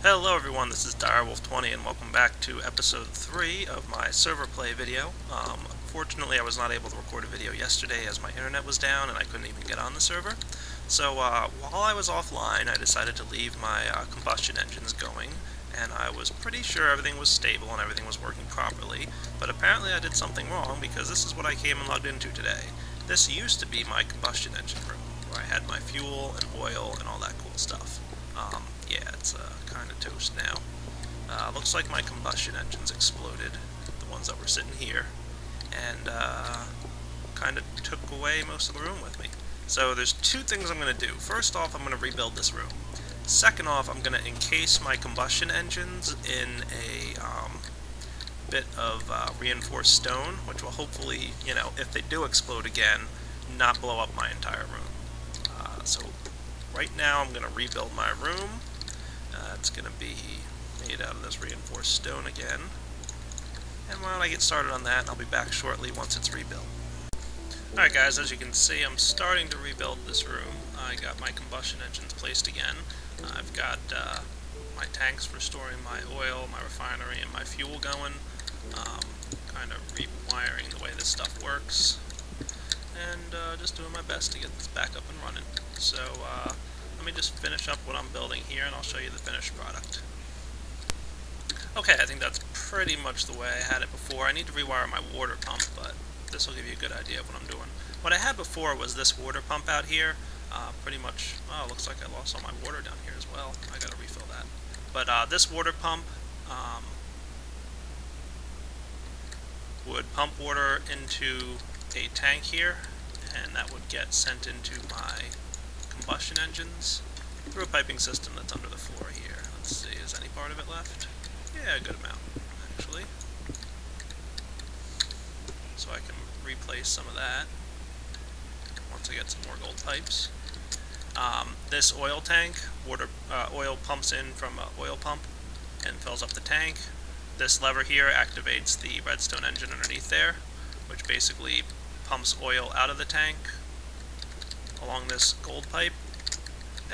Hello everyone, this is Direwolf20 and welcome back to episode 3 of my server play video. Unfortunately I was not able to record a video yesterday as my internet was down and I couldn't even get on the server. So while I was offline I decided to leave my combustion engines going, and I was pretty sure everything was stable and everything was working properly, but apparently I did something wrong because this is what I came and logged into today. This used to be my combustion engine room, where I had my fuel and oil and all that cool stuff. Yeah, it's kind of toast now. Looks like my combustion engines exploded, the ones that were sitting here, and kind of took away most of the room with me. So there's two things I'm going to do. First off, I'm going to rebuild this room. Second off, I'm going to encase my combustion engines in a bit of reinforced stone, which will hopefully, if they do explode again, not blow up my entire room. So right now I'm going to rebuild my room. It's going to be made out of this reinforced stone again. And while I get started on that, I'll be back shortly once it's rebuilt. Alright guys, as you can see, I'm starting to rebuild this room. I got my combustion engines placed again. I've got my tanks for storing my oil, my refinery, and my fuel going. Kind of rewiring the way this stuff works. And just doing my best to get this back up and running. So let me just finish up what I'm building here and I'll show you the finished product. Okay, I think that's pretty much the way I had it before. I need to rewire my water pump, but this will give you a good idea of what I'm doing. What I had before was this water pump out here. Pretty much, oh, looks like I lost all my water down here as well. I gotta refill that. But this water pump would pump water into a tank here, and that would get sent into my combustion engines through a piping system that's under the floor here. Let's see, is any part of it left? Yeah, a good amount, actually. So I can replace some of that once I get some more gold pipes. This oil tank, oil pumps in from an oil pump and fills up the tank. This lever here activates the redstone engine underneath there, which basically pumps oil out of the tank along this gold pipe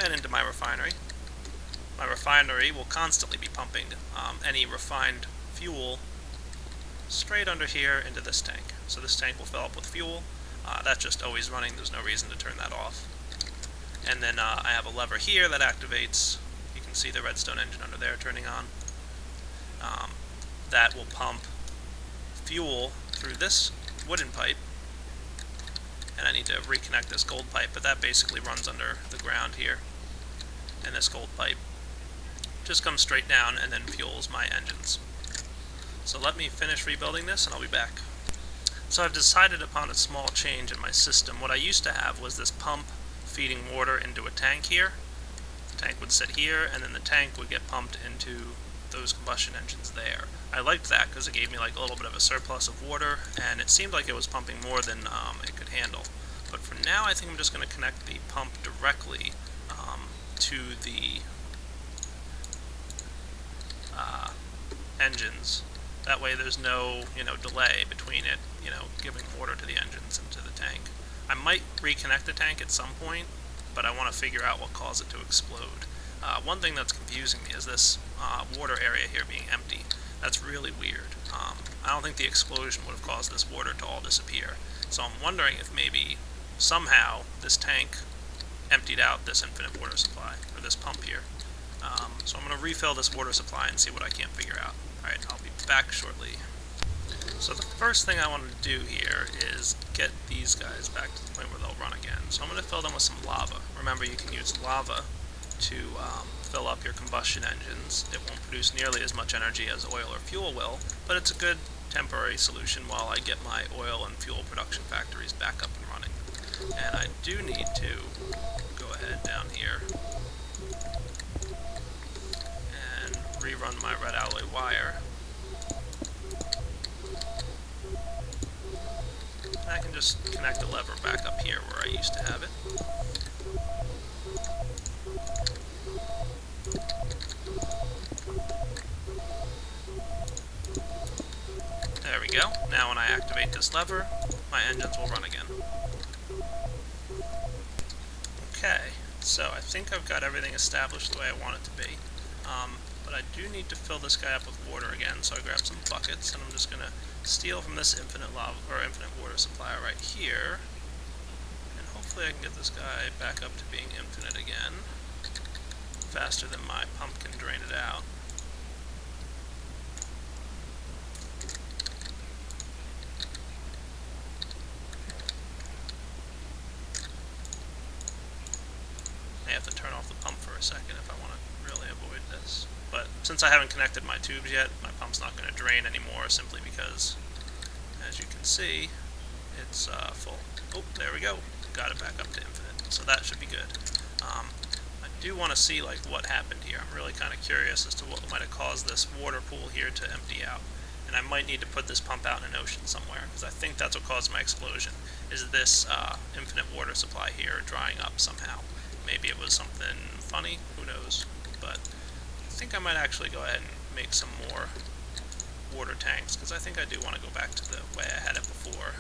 and into my refinery. My refinery will constantly be pumping any refined fuel straight under here into this tank. So this tank will fill up with fuel. That's just always running, there's no reason to turn that off. And then I have a lever here that activates, you can see the redstone engine under there turning on. That will pump fuel through this wooden pipe, and I need to reconnect this gold pipe, but that basically runs under the ground here. And this gold pipe just comes straight down and then fuels my engines. So let me finish rebuilding this and I'll be back. So I've decided upon a small change in my system. What I used to have was this pump feeding water into a tank here. The tank would sit here, and then the tank would get pumped into those combustion engines there. I liked that because it gave me like a little bit of a surplus of water, and it seemed like it was pumping more than it could handle. But for now, I think I'm just going to connect the pump directly to the engines. That way there's no, delay between it, giving water to the engines and to the tank. I might reconnect the tank at some point, but I want to figure out what caused it to explode. One thing that's confusing me is this water area here being empty. That's really weird. I don't think the explosion would have caused this water to all disappear. So I'm wondering if maybe somehow this tank emptied out this infinite water supply, or this pump here. So I'm going to refill this water supply and see what I can figure out. Alright, I'll be back shortly. So the first thing I want to do here is get these guys back to the point where they'll run again. So I'm going to fill them with some lava. Remember, you can use lava to fill up your combustion engines. It won't produce nearly as much energy as oil or fuel will, but it's a good temporary solution while I get my oil and fuel production factories back up and running. And I do need to go ahead down here and rerun my red alloy wire. And I can just connect the lever back up here where I used to have it. There we go. Now when I activate this lever, my engines will run again. Okay, so I think I've got everything established the way I want it to be. But But I do need to fill this guy up with water again, so I grab some buckets, and I'm just going to steal from this infinite lava, or infinite water supply right here. And hopefully I can get this guy back up to being infinite again, faster than my pump can drain it out. I have to turn off the pump for a second if I want to really avoid this. But since I haven't connected my tubes yet, my pump's not going to drain anymore, simply because, as you can see, it's full. Oh, there we go. Got it back up to infinite. So that should be good. I do want to see what happened here. I'm really kind of curious as to what might have caused this water pool here to empty out. And I might need to put this pump out in an ocean somewhere, because I think that's what caused my explosion, is this infinite water supply here drying up somehow. Maybe it was something funny, who knows. But I think I might actually go ahead and make some more water tanks, because I think I do want to go back to the way I had it before.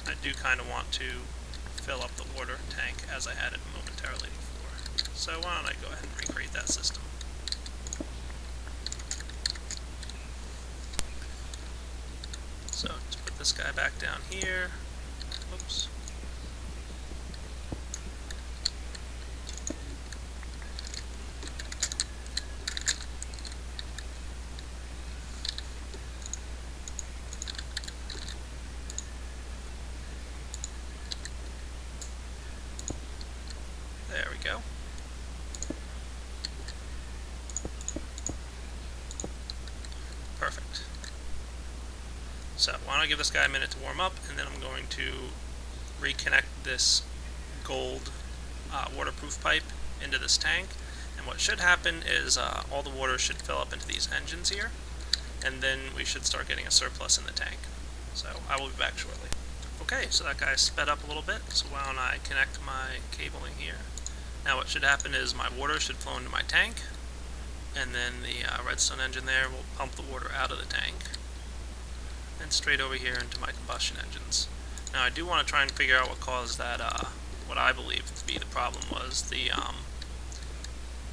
I do kind of want to fill up the water tank as I had it momentarily before. So why don't I go ahead and recreate that system. So let's put this guy back down here. Oops. There we go. Perfect. So why don't I give this guy a minute to warm up, and then I'm going to reconnect this gold waterproof pipe into this tank. And what should happen is all the water should fill up into these engines here, and then we should start getting a surplus in the tank. So I will be back shortly. Okay, so that guy sped up a little bit, so why don't I connect my cabling here. Now what should happen is my water should flow into my tank, and then the redstone engine there will pump the water out of the tank and straight over here into my combustion engines. Now I do want to try and figure out what caused that, what I believe to be the problem was the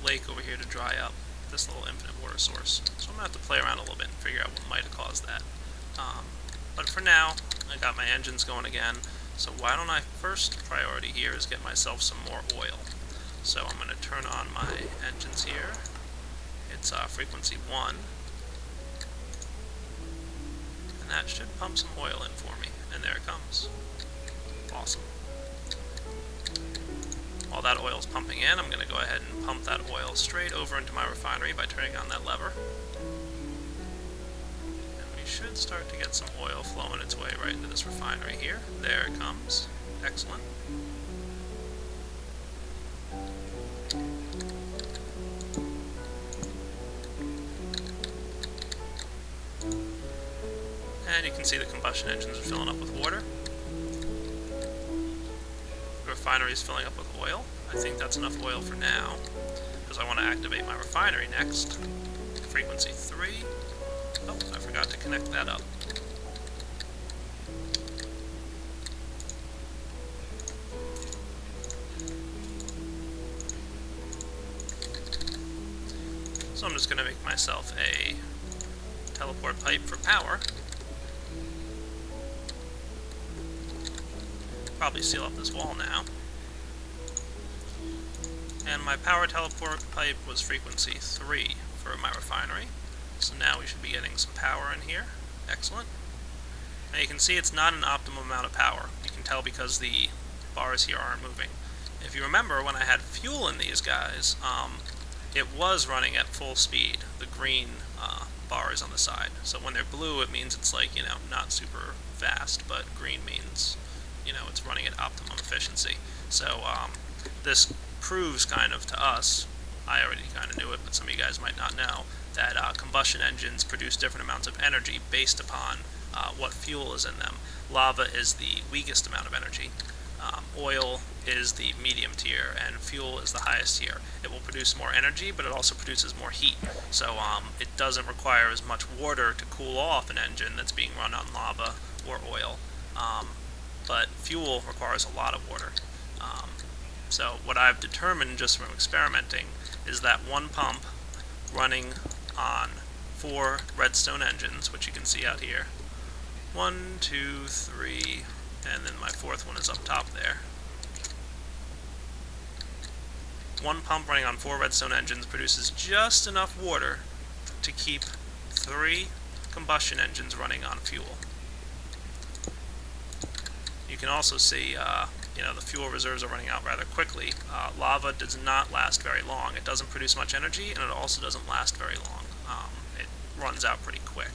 lake over here to dry up, this little infinite water source. So I'm going to have to play around a little bit and figure out what might have caused that. But for now, I got my engines going again, so why don't I first priority here is get myself some more oil. So I'm going to turn on my engines here. It's frequency 1. And that should pump some oil in for me. And there it comes. Awesome. While that oil's pumping in, I'm going to go ahead and pump that oil straight over into my refinery by turning on that lever. And we should start to get some oil flowing its way right into this refinery here. There it comes. Excellent. And you can see the combustion engines are filling up with water. The refinery is filling up with oil. I think that's enough oil for now, because I want to activate my refinery next. Frequency 3. Oh, I forgot to connect that up. So I'm just going to make myself a teleport pipe for power. Probably seal up this wall now. And my power teleport pipe was frequency 3 for my refinery. So now we should be getting some power in here. Excellent. Now you can see it's not an optimum amount of power. You can tell because the bars here aren't moving. If you remember, when I had fuel in these guys, it was running at full speed, the green bars on the side. So when they're blue, it means it's like, not super fast, but green means, it's running at optimum efficiency. So this proves kind of to us, I already kind of knew it, but some of you guys might not know, that combustion engines produce different amounts of energy based upon what fuel is in them. Lava is the weakest amount of energy. Oil is the medium tier, and fuel is the highest tier. It will produce more energy, but it also produces more heat. So it doesn't require as much water to cool off an engine that's being run on lava or oil. fuel requires a lot of water. So what I've determined just from experimenting is that one pump running on 4 redstone engines, which you can see out here, 1, 2, 3, and then my 4th one is up top there. One pump running on 4 redstone engines produces just enough water to keep 3 combustion engines running on fuel. You can also see the fuel reserves are running out rather quickly. Lava does not last very long. It doesn't produce much energy, and it also doesn't last very long. It runs out pretty quick.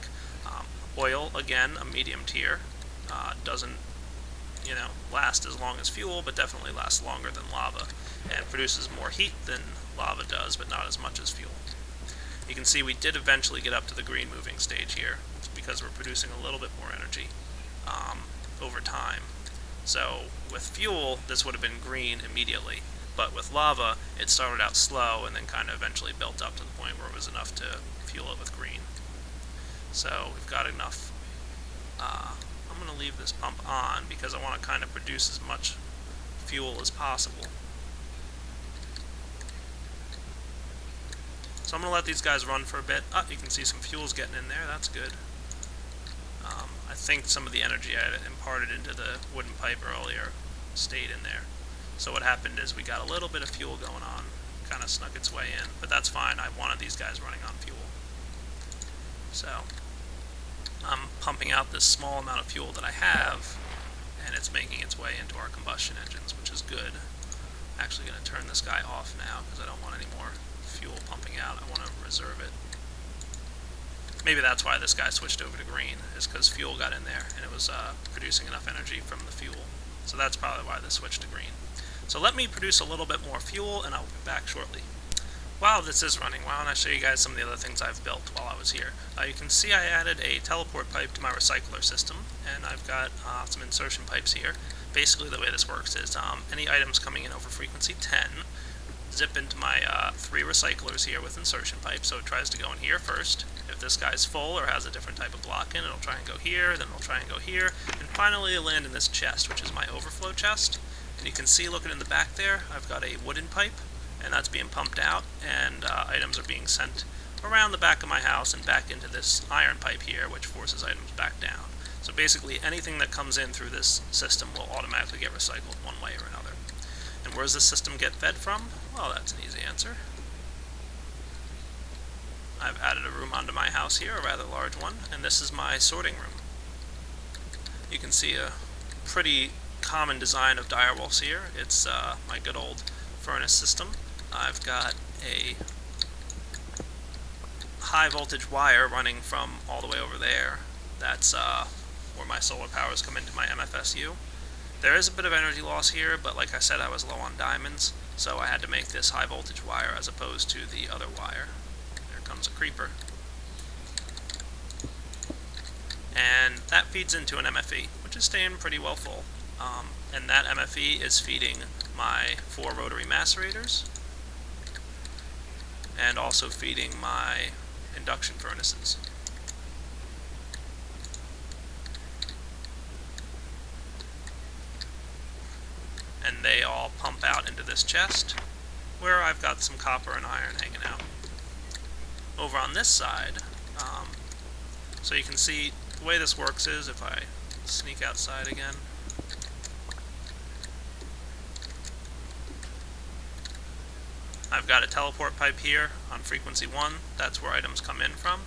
Oil, again, a medium tier, doesn't last as long as fuel, but definitely lasts longer than lava, and produces more heat than lava does, but not as much as fuel. You can see we did eventually get up to the green moving stage here, because we're producing a little bit more energy over time. So with fuel, this would have been green immediately, but with lava, it started out slow and then kind of eventually built up to the point where it was enough to fuel it with green. So we've got enough. I'm going to leave this pump on because I want to kind of produce as much fuel as possible. So I'm going to let these guys run for a bit. You can see some fuel's getting in there. That's good. I think some of the energy I had imparted into the wooden pipe earlier stayed in there. So what happened is we got a little bit of fuel going on, kind of snuck its way in, but that's fine. I wanted these guys running on fuel. So I'm pumping out this small amount of fuel that I have, and it's making its way into our combustion engines, which is good. I'm actually going to turn this guy off now because I don't want any more fuel pumping out. I want to reserve it. Maybe that's why this guy switched over to green, is because fuel got in there and it was producing enough energy from the fuel. So that's probably why this switched to green. So let me produce a little bit more fuel and I'll be back shortly. While this is running, why don't I show you guys some of the other things I've built while I was here. You can see I added a teleport pipe to my recycler system, and I've got some insertion pipes here. Basically the way this works is any items coming in over frequency 10 zip into my 3 recyclers here with insertion pipes, so it tries to go in here first. If this guy's full or has a different type of block in, it'll try and go here, then it'll try and go here, and finally it'll land in this chest, which is my overflow chest. And you can see, looking in the back there, I've got a wooden pipe, and that's being pumped out, and items are being sent around the back of my house and back into this iron pipe here, which forces items back down. So basically anything that comes in through this system will automatically get recycled one way or another. And where does this system get fed from? Well, that's an easy answer. I've added a room onto my house here, a rather large one, and this is my sorting room. You can see a pretty common design of Direwolf's here. It's my good old furnace system. I've got a high voltage wire running from all the way over there. That's where my solar powers come into my MFSU. There is a bit of energy loss here, but like I said, I was low on diamonds, so I had to make this high voltage wire as opposed to the other wire. There comes a creeper. And that feeds into an MFE, which is staying pretty well full. And that MFE is feeding my 4 rotary macerators, and also feeding my induction furnaces. And they all pump out into this chest, where I've got some copper and iron hanging out. Over on this side, so you can see the way this works is, if I sneak outside again, I've got a teleport pipe here on frequency 1, that's where items come in from.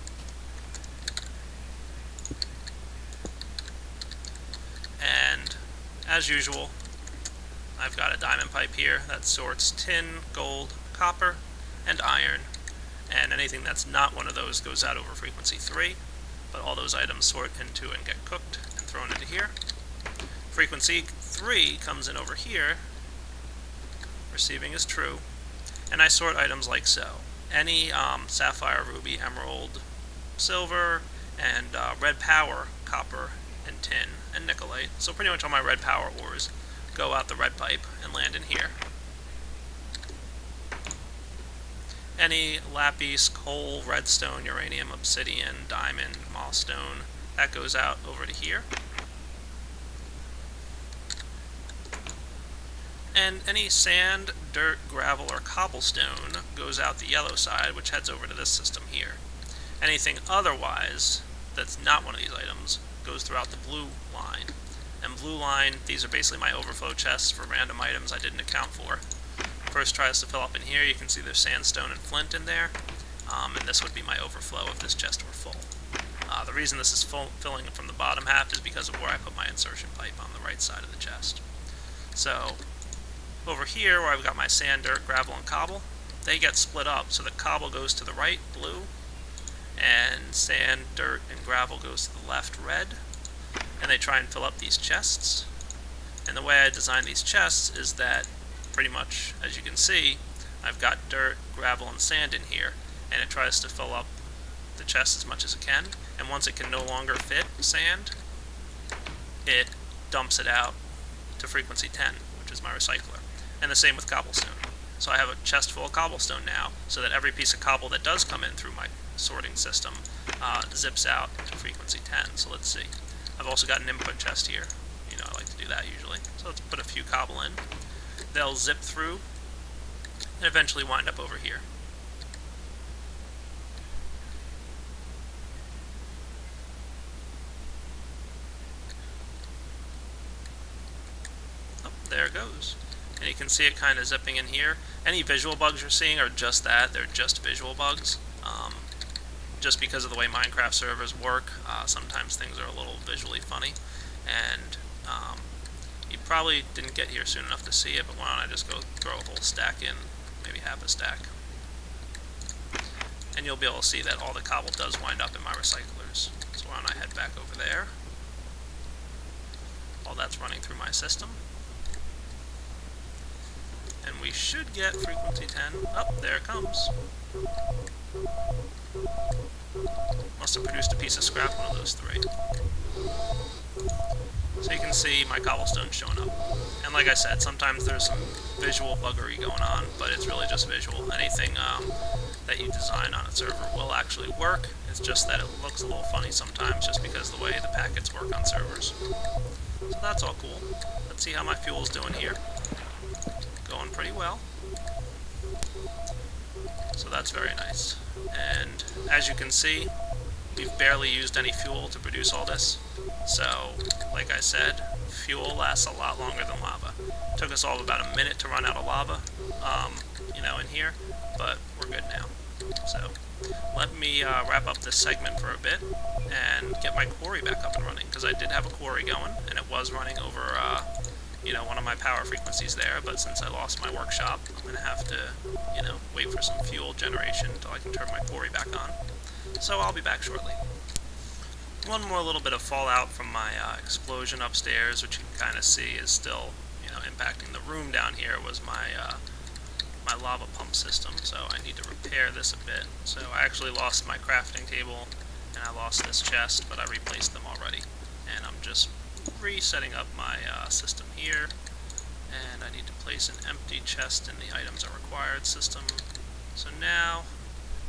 And as usual, I've got a diamond pipe here that sorts tin, gold, copper, and iron, and anything that's not one of those goes out over frequency 3, but all those items sort into and get cooked and thrown into here. Frequency 3 comes in over here, receiving is true, and I sort items like so. Any sapphire, ruby, emerald, silver, and red power, copper, and tin, and nickelite. So pretty much all my red power ores go out the red pipe and land in here. Any lapis, coal, redstone, uranium, obsidian, diamond, mossstone, that goes out over to here. And any sand, dirt, gravel, or cobblestone goes out the yellow side, which heads over to this system here. Anything otherwise that's not one of these items goes throughout the blue line. And blue line, these are basically my overflow chests for random items I didn't account for. First tries to fill up in here, you can see there's sandstone and flint in there, and this would be my overflow if this chest were full. The reason this is filling from the bottom half is because of where I put my insertion pipe on the right side of the chest. So, over here where I've got my sand, dirt, gravel, and cobble, they get split up, so the cobble goes to the right, blue, and sand, dirt, and gravel goes to the left, red, and they try and fill up these chests. And the way I design these chests is that pretty much, as you can see, I've got dirt, gravel, and sand in here, and it tries to fill up the chest as much as it can, and once it can no longer fit sand, it dumps it out to frequency 10, which is my recycler. And the same with cobblestone. So I have a chest full of cobblestone now, so that every piece of cobble that does come in through my sorting system zips out to frequency 10. So let's see. I've also got an input chest here. You know, I like to do that usually. So let's put a few cobble in. They'll zip through and eventually wind up over here. Oh, there it goes. And you can see it kind of zipping in here. Any visual bugs you're seeing are just that. They're just visual bugs. Just because of the way Minecraft servers work, sometimes things are a little visually funny. And you probably didn't get here soon enough to see it, but why don't I just go throw a whole stack in, maybe half a stack. And you'll be able to see that all the cobble does wind up in my recyclers. So why don't I head back over there. All that's running through my system. And we should get frequency 10. Oh, there it comes. Must have produced a piece of scrap, one of those three. So you can see my cobblestone showing up. And like I said, sometimes there's some visual buggery going on, but it's really just visual. Anything that you design on a server will actually work. It's just that it looks a little funny sometimes just because of the way the packets work on servers. So that's all cool. Let's see how my fuel's doing here. Going pretty well. So that's very nice. And as you can see, we've barely used any fuel to produce all this. So, like I said, fuel lasts a lot longer than lava. It took us all about a minute to run out of lava, in here, but we're good now. So, let me wrap up this segment for a bit and get my quarry back up and running, because I did have a quarry going, and it was running over, one of my power frequencies there, but since I lost my workshop, I'm going to have to, wait for some fuel generation until I can turn my quarry back on. So I'll be back shortly. One more little bit of fallout from my explosion upstairs, which you can kind of see is still, impacting the room down here, was my my lava pump system, so I need to repair this a bit. So I actually lost my crafting table, and I lost this chest, but I replaced them already. And I'm just resetting up my system here, and I need to place an empty chest in the items are required system. So now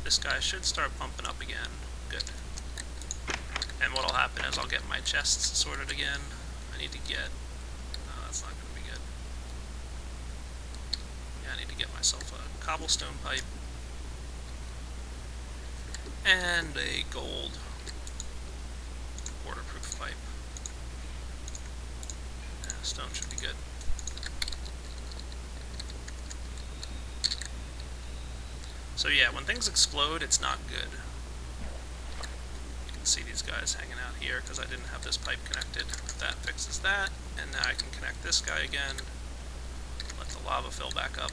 this guy should start pumping up again. Good. And what'll happen is I'll get my chests sorted again. I need to get... No, that's not going to be good. Yeah, I need to get myself a cobblestone pipe and a gold waterproof pipe. Yeah, stone should be good. So yeah, when things explode, it's not good. You can see these guys hanging out here because I didn't have this pipe connected. That fixes that, and now I can connect this guy again. Let the lava fill back up.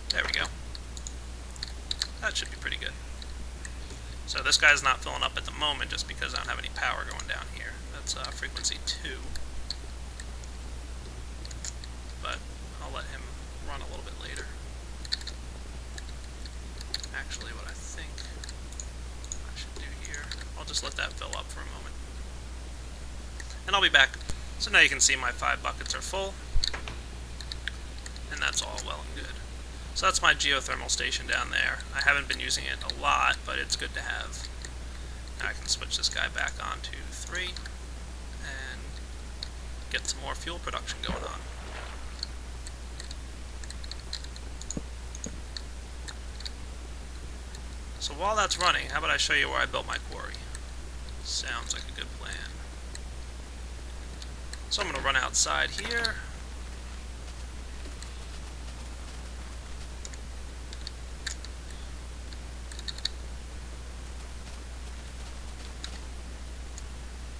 There we go. That should be pretty good. So this guy's not filling up at the moment just because I don't have any power going down here. That's frequency 2. But I'll let him run a little bit later. Actually, what I think I should do here, I'll just let that fill up for a moment. And I'll be back. So now you can see my 5 buckets are full. And that's all well and good. So that's my geothermal station down there. I haven't been using it a lot, but it's good to have. Now I can switch this guy back on to 3. And get some more fuel production going on. So while that's running, how about I show you where I built my quarry? Sounds like a good plan. So I'm going to run outside here.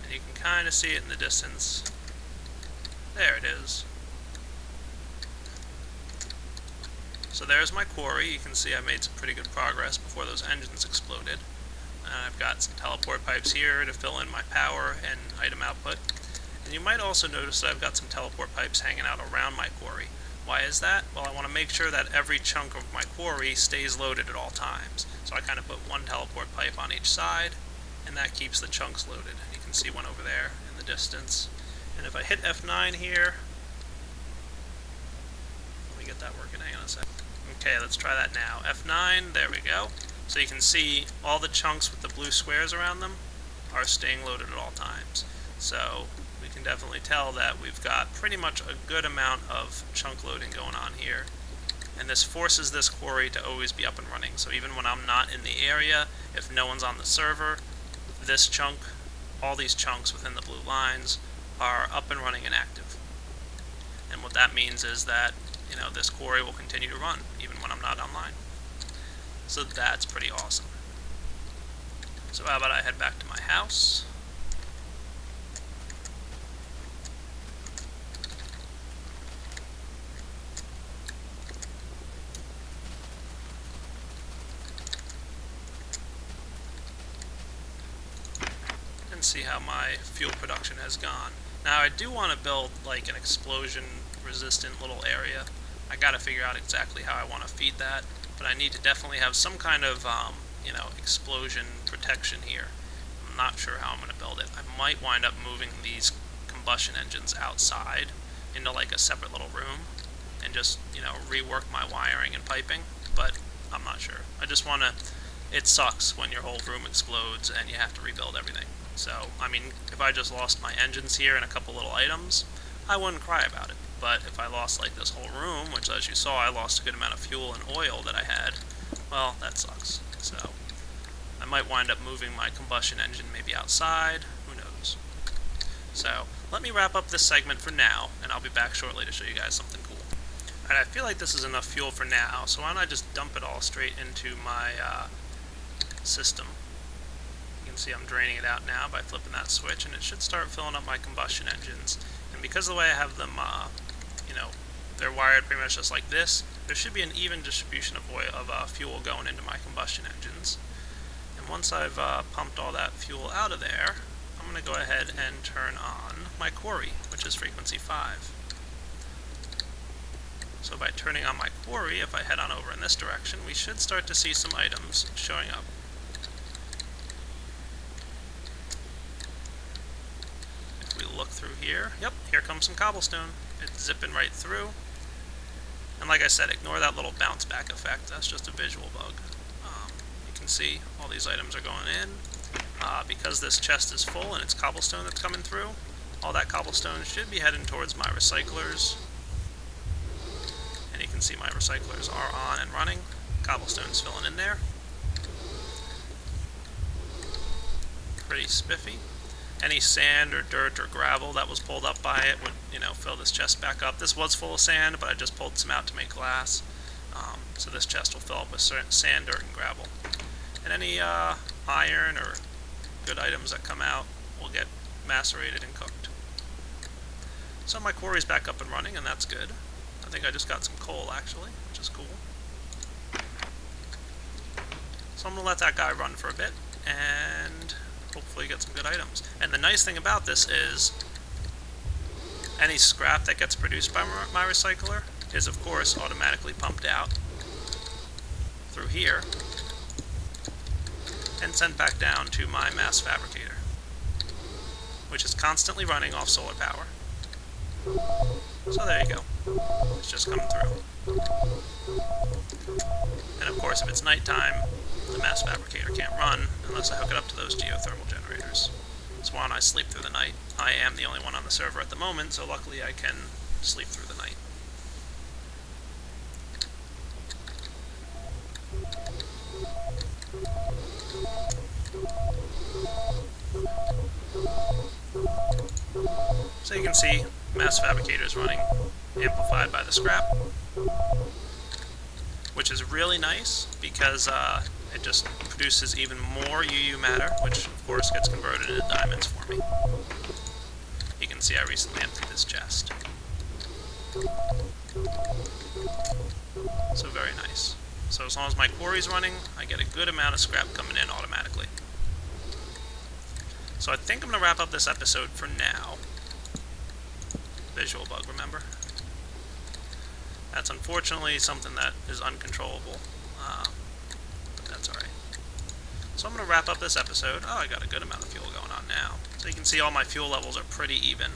And you can kind of see it in the distance. There it is. So there's my quarry. You can see I made some pretty good progress before those engines exploded. I've got some teleport pipes here to fill in my power and item output. And you might also notice that I've got some teleport pipes hanging out around my quarry. Why is that? Well, I want to make sure that every chunk of my quarry stays loaded at all times. So I kind of put one teleport pipe on each side, and that keeps the chunks loaded. And you can see one over there in the distance. And if I hit F9 here, let me get that working, hang on a sec. Okay, let's try that now. F9, there we go. So you can see all the chunks with the blue squares around them are staying loaded at all times. So we can definitely tell that we've got pretty much a good amount of chunk loading going on here. And this forces this quarry to always be up and running. So even when I'm not in the area, if no one's on the server, this chunk, all these chunks within the blue lines are up and running and active. And what that means is that, you know, this quarry will continue to run even when I'm not online. So that's pretty awesome. So how about I head back to my house? And see how my fuel production has gone. Now I do want to build like an explosion resistant little area. I gotta figure out exactly how I want to feed that, but I need to definitely have some kind of you know, explosion protection here. I'm not sure how I'm going to build it. I might wind up moving these combustion engines outside into like a separate little room and just, you know, rework my wiring and piping, but I'm not sure. I just want to, it sucks when your whole room explodes and you have to rebuild everything. So, I mean, if I just lost my engines here and a couple little items, I wouldn't cry about it. But if I lost like this whole room, which as you saw I lost a good amount of fuel and oil that I had, well, that sucks. So I might wind up moving my combustion engine maybe outside, who knows. So let me wrap up this segment for now, and I'll be back shortly to show you guys something cool. Alright, I feel like this is enough fuel for now, so why don't I just dump it all straight into my system. You can see I'm draining it out now by flipping that switch, and it should start filling up my combustion engines. And because of the way I have them, you know, they're wired pretty much just like this, there should be an even distribution of fuel going into my combustion engines. And once I've pumped all that fuel out of there, I'm going to go ahead and turn on my quarry, which is frequency 5. So by turning on my quarry, if I head on over in this direction, we should start to see some items showing up. Look through here. Yep, here comes some cobblestone. It's zipping right through. And like I said, ignore that little bounce back effect. That's just a visual bug. You can see all these items are going in. Because this chest is full and it's cobblestone that's coming through, all that cobblestone should be heading towards my recyclers. And you can see my recyclers are on and running. Cobblestone's filling in there. Pretty spiffy. Any sand or dirt or gravel that was pulled up by it would, you know, fill this chest back up. This was full of sand, but I just pulled some out to make glass. So this chest will fill up with sand, dirt, and gravel. And any iron or good items that come out will get macerated and cooked. So my quarry's back up and running, and that's good. I think I just got some coal, actually, which is cool. So I'm going to let that guy run for a bit, and hopefully get some good items. And the nice thing about this is any scrap that gets produced by my recycler is of course automatically pumped out through here and sent back down to my mass fabricator, which is constantly running off solar power. So there you go. It's just coming through. And of course if it's nighttime, the mass fabricator can't run unless I hook it up to those geothermal generators. So why don't I sleep through the night? I am the only one on the server at the moment, so luckily I can sleep through the night. So you can see mass fabricators running, amplified by the scrap, which is really nice because it just produces even more UU matter, which of course gets converted into diamonds for me. You can see I recently emptied this chest. So very nice. So as long as my quarry's running, I get a good amount of scrap coming in automatically. So I think I'm going to wrap up this episode for now. Visual bug, remember? That's unfortunately something that is uncontrollable, but that's alright. So I'm going to wrap up this episode. Oh, I got a good amount of fuel going on now. So you can see all my fuel levels are pretty even.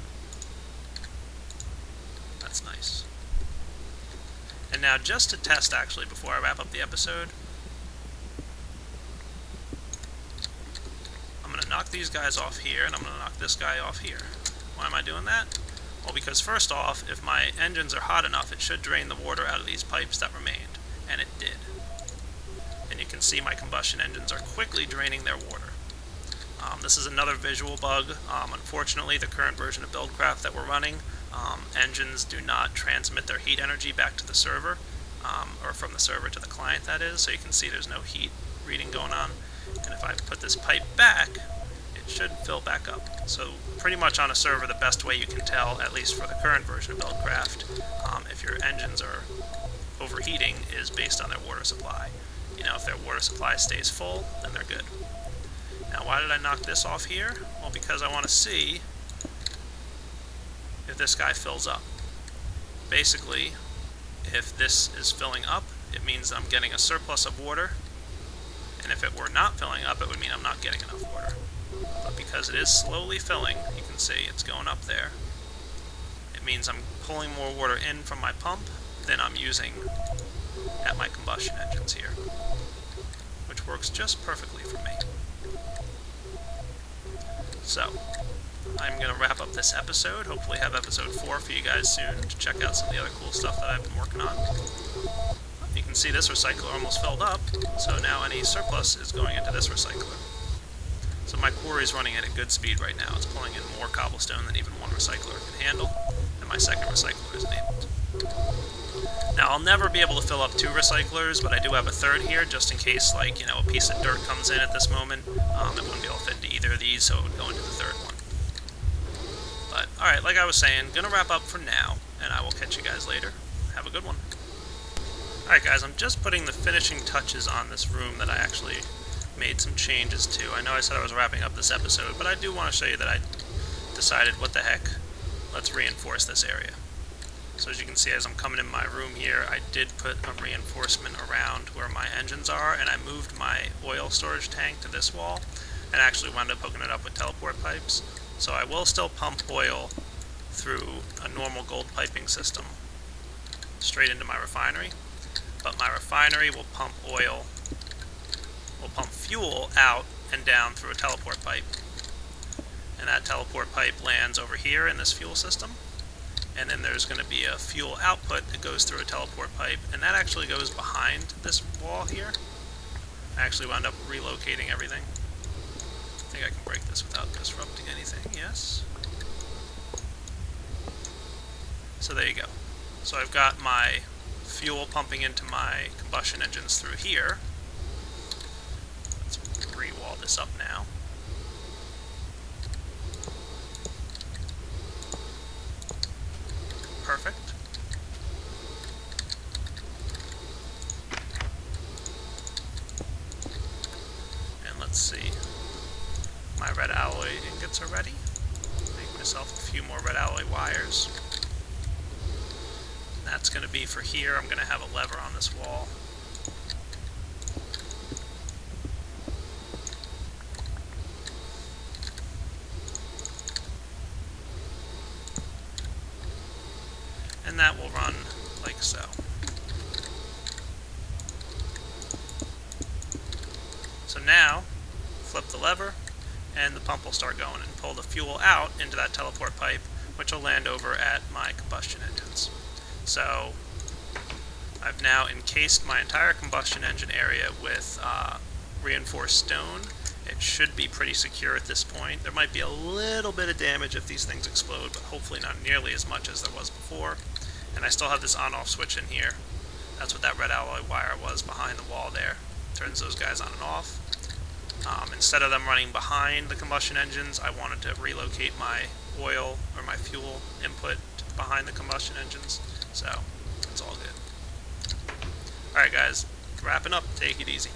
That's nice. And now just to test actually before I wrap up the episode, I'm going to knock these guys off here and I'm going to knock this guy off here. Why am I doing that? Well, because first off, if my engines are hot enough, it should drain the water out of these pipes that remained, and it did. And you can see my combustion engines are quickly draining their water. This is another visual bug. Unfortunately, the current version of Buildcraft that we're running, engines do not transmit their heat energy back to the server, or from the server to the client, that is, so you can see there's no heat reading going on. And if I put this pipe back, it should fill back up. So pretty much on a server, the best way you can tell, at least for the current version of Buildcraft, if your engines are overheating is based on their water supply. You know, if their water supply stays full, then they're good. Now, why did I knock this off here? Well, because I want to see if this guy fills up. Basically, if this is filling up, it means I'm getting a surplus of water, and if it were not filling up, it would mean I'm not getting enough water. But because it is slowly filling, you can see it's going up there. It means I'm pulling more water in from my pump than I'm using at my combustion engines here, which works just perfectly for me. So, I'm going to wrap up this episode, hopefully have episode 4 for you guys soon to check out some of the other cool stuff that I've been working on. You can see this recycler almost filled up, so now any surplus is going into this recycler. So my quarry is running at a good speed right now. It's pulling in more cobblestone than even one recycler can handle, and my second recycler is enabled. Now, I'll never be able to fill up 2 recyclers, but I do have a third here, just in case, like, you know, a piece of dirt comes in at this moment. It wouldn't be able to fit into either of these, so it would go into the third one. But, alright, like I was saying, gonna wrap up for now, and I will catch you guys later. Have a good one. Alright guys, I'm just putting the finishing touches on this room that I actually made some changes to. I know I said I was wrapping up this episode, but I do want to show you that I decided, what the heck, let's reinforce this area. So as you can see, as I'm coming in my room here, I did put a reinforcement around where my engines are, and I moved my oil storage tank to this wall, and actually wound up hooking it up with teleport pipes. So I will still pump oil through a normal gold piping system straight into my refinery, but my refinery will pump fuel out and down through a teleport pipe. And that teleport pipe lands over here in this fuel system. And then there's going to be a fuel output that goes through a teleport pipe, and that actually goes behind this wall here. I actually wound up relocating everything. I think I can break this without disrupting anything, yes. So there you go. So I've got my fuel pumping into my combustion engines through here. Let's re-wall this up now. Perfect. And let's see. My red alloy ingots are ready. Make myself a few more red alloy wires. And that's going to be for here. I'm going to have a lever on this wall. And that will run like so. So now, flip the lever, and the pump will start going and pull the fuel out into that teleport pipe, which will land over at my combustion engines. So I've now encased my entire combustion engine area with reinforced stone. It should be pretty secure at this point. There might be a little bit of damage if these things explode, but hopefully not nearly as much as there was before. And I still have this on-off switch in here. That's what that red alloy wire was behind the wall there. Turns those guys on and off. Instead of them running behind the combustion engines, I wanted to relocate my oil or my fuel input behind the combustion engines. So it's all good. Alright guys, wrapping up. Take it easy.